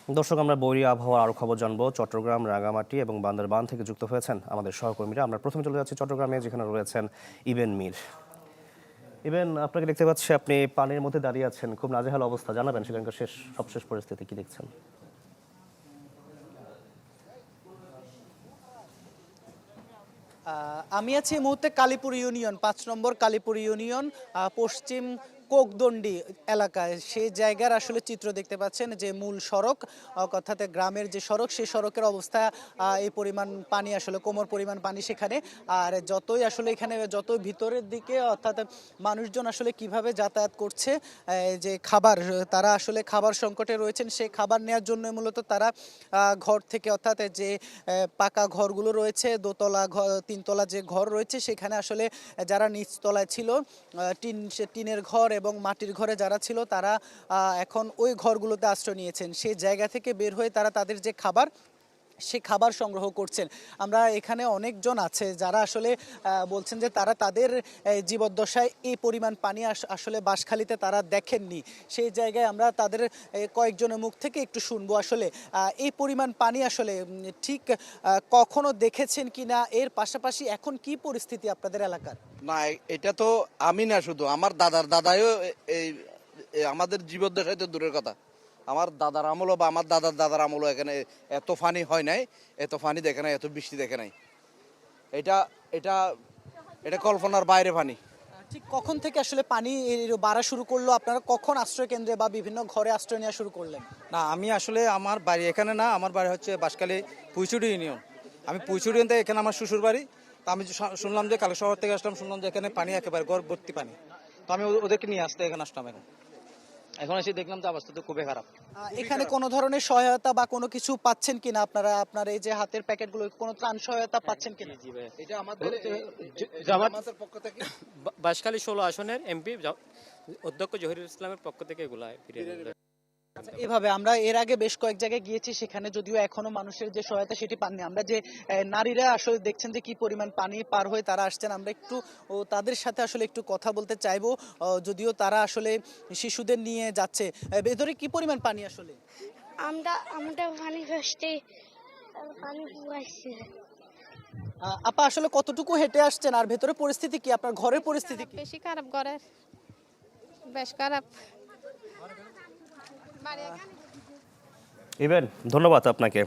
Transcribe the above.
দর্শক, আমরা বৈরী আবহাওয়ার আরও খবর জানবো। চট্টগ্রাম, রাঙামাটি এবং বান্দরবান থেকে যুক্ত হয়েছেন আমাদের সহকর্মীরা। আমরা প্রথমে চলে যাচ্ছি চট্টগ্রামে, যেখানে রয়েছেন ইবেন মীর। ইবেন, আপনাকে দেখতে পাচ্ছি আপনি পানির মধ্যে দাঁড়িয়ে আছেন, খুব নাজেহাল অবস্থা। জানাবেন শ্রীলঙ্কার সবশেষ পরিস্থিতি কি দেখছেন? আমি আছি এই মুহূর্তে কালীপুর ইউনিয়ন, ৫ নম্বর কালীপুর ইউনিয়ন, পশ্চিম কোকদণ্ডি এলাকায়। সেই জায়গার আসলে চিত্র দেখতে পাচ্ছেন, যে মূল সড়ক অর্থাৎ গ্রামের যে সড়ক, সেই সড়কের অবস্থা এই পরিমাণ পানি, আসলে কোমর পরিমাণ পানি সেখানে। আর যতই আসলে এখানে যতই ভিতরের দিকে, অর্থাৎ মানুষজন আসলে কিভাবে যাতায়াত করছে, যে খাবার, তারা আসলে খাবার সংকটে রয়েছেন। সেই খাবার নেওয়ার জন্য মূলত তারা ঘর থেকে, অর্থাৎ যে পাকা ঘরগুলো রয়েছে, দোতলা ঘর, তিনতলা যে ঘর রয়েছে, সেখানে আসলে যারা নিচতলায় ছিল, টিনের ঘর এবং মাটির ঘরে যারা ছিল, তারা এখন ওই ঘরগুলোতে আশ্রয় নিয়েছেন। সেই জায়গা থেকে বের হয়ে তারা তাদের যে খাবার, সে খাবার সংগ্রহ করছেন। আমরা এখানে অনেকজন আছে যারা আসলে বলছেন যে তারা তাদের জীবদ্দশায় এই পরিমাণ পানি আসলে বাঁশখালীতে তারা দেখেননি। সেই জায়গায় আমরা তাদের কয়েকজনের মুখ থেকে একটু শুনবো আসলে এই পরিমাণ পানি আসলে ঠিক কখনো দেখেছেন কি না, এর পাশাপাশি এখন কি পরিস্থিতি আপনাদের এলাকার। না, এটা তো আমি না, শুধু আমার দাদার দাদাইও এই আমাদের জীবদ্দশায় তো দূরের কথা, আমার দাদার আমলও বা আমার দাদার দাদার আমলও এখানে এত ফানি হয় নাই, এত ফানি দেখে নাই, এত বৃষ্টি দেখে নাই। এটা এটা এটা কল্পনার বাইরে ফানি। ঠিক কখন থেকে আসলে পানি বাড়া শুরু করলো? আপনারা কখন আশ্রয় কেন্দ্রে বা বিভিন্ন ঘরে আশ্রয় নেওয়া শুরু করলেন? না, আমি আসলে আমার বাড়ি এখানে না, আমার বাড়ি হচ্ছে বাঁশখালী পুইচুড়ি ইউনিয়ন। আমি পুইচুড়ি থেকে, এখানে আমার শ্বশুর বাড়ি। তো আমি শুনলাম যে কালী শহর থেকে আসলাম, শুনলাম যে এখানে পানি একেবারে ঘর ভর্তি পানি। তো আমি ওদেরকে নিয়ে আসতে এখানে আসলাম। এখন এসে দেখলাম যে অবস্থা তো খুবই খারাপ। এখানে কোনো ধরনের সহায়তা বা কোনো কিছু পাচ্ছেন কিনা আপনারা? আপনার এই যে হাতের প্যাকেটগুলো, কোনো ত্রাণ সহায়তা পাচ্ছেন কিনা? এটা আমাদের জামাতের পক্ষ থেকে বাঁশখালী ১৬ আসনের এমপি অধ্যক্ষ জহিরুল ইসলামের পক্ষ থেকে এগুলা ফিরিয়ে দিল। আচ্ছা, এভাবে আমরা এর আগে বেশ কয়েক জায়গায় গিয়েছি, সেখানে যদিও এখনো মানুষের যে সহায়তা সেটি পাননি। আমরা যে নারীরা আসলে দেখছেন যে কি পরিমাণ পানি পার হয়ে তারা আসছেন, আমরা একটু তাদের সাথে আসলে একটু কথা বলতে চাইবো। যদিও তারা আসলে শিশুদের নিয়ে যাচ্ছে। ভেতরে কি পরিমাণ পানি আসলে? আমরা পানি ফাসতে পানি পুরাইছে। আপা, আসলে কতটুকু হেঁটে আসছেন, আর ভেতরে পরিস্থিতি কি, আপনার ঘরের পরিস্থিতি কি? বেশি খারাপ, ঘরের বেশ খারাপ। ইবেন, ধন্যবাদ আপনাকে।